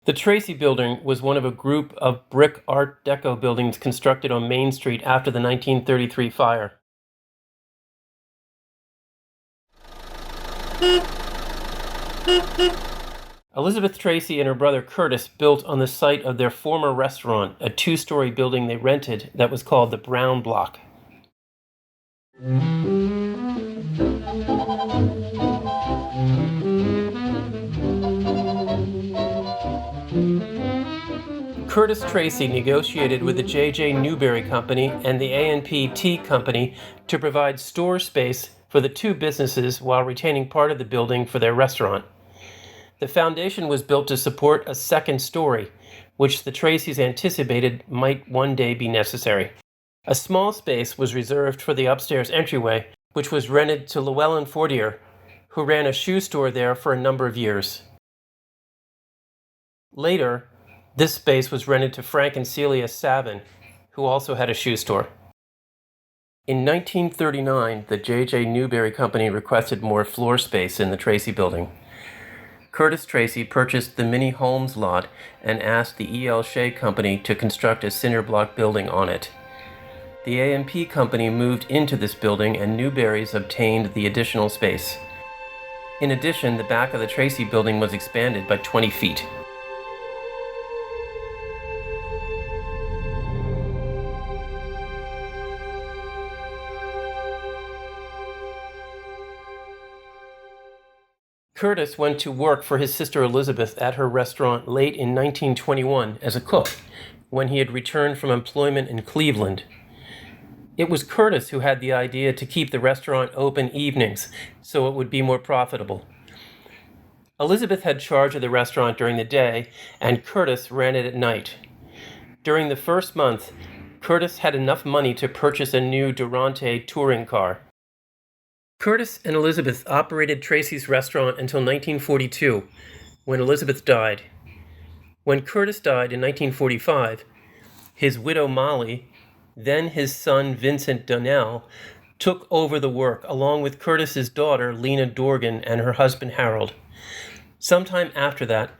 The Tracy Building was one of a group of brick Art Deco buildings constructed on Main Street after the 1933 fire. Elizabeth Tracy and her brother Curtis built on the site of their former restaurant a two-story building they rented that was called the Brown Block. Curtis Tracy negotiated with the J.J. Newberry Company and the A&P Tea Company to provide store space for the two businesses while retaining part of the building for their restaurant. The foundation was built to support a second story, which the Tracys anticipated might one day be necessary. A small space was reserved for the upstairs entryway, which was rented to Llewellyn Fortier, who ran a shoe store there for a number of years. Later, this space was rented to Frank and Celia Savin, who also had a shoe store. In 1939, the J.J. Newberry Company requested more floor space in the Tracy Building. Curtis Tracy purchased the Minnie Holmes lot and asked the E.L. Shea Company to construct a cinder block building on it. The A&P Company moved into this building and Newberry's obtained the additional space. In addition, the back of the Tracy Building was expanded by 20 feet. Curtis went to work for his sister Elizabeth at her restaurant late in 1921 as a cook, when he had returned from employment in Cleveland. It was Curtis who had the idea to keep the restaurant open evenings so it would be more profitable. Elizabeth had charge of the restaurant during the day, and Curtis ran it at night. During the first month, Curtis had enough money to purchase a new Durante touring car. Curtis and Elizabeth operated Tracy's restaurant until 1942, when Elizabeth died. When Curtis died in 1945, his widow Molly, then his son Vincent Donnell, took over the work along with Curtis's daughter Lena Dorgan and her husband Harold. Sometime after that,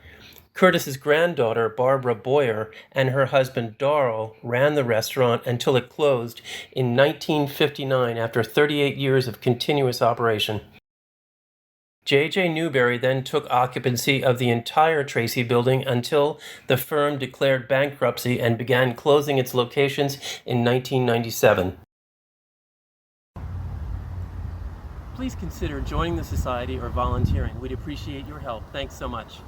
Curtis's granddaughter Barbara Boyer and her husband Darrell ran the restaurant until it closed in 1959 after 38 years of continuous operation. J.J. Newberry then took occupancy of the entire Tracy Building until the firm declared bankruptcy and began closing its locations in 1997. Please consider joining the society or volunteering. We'd appreciate your help. Thanks so much.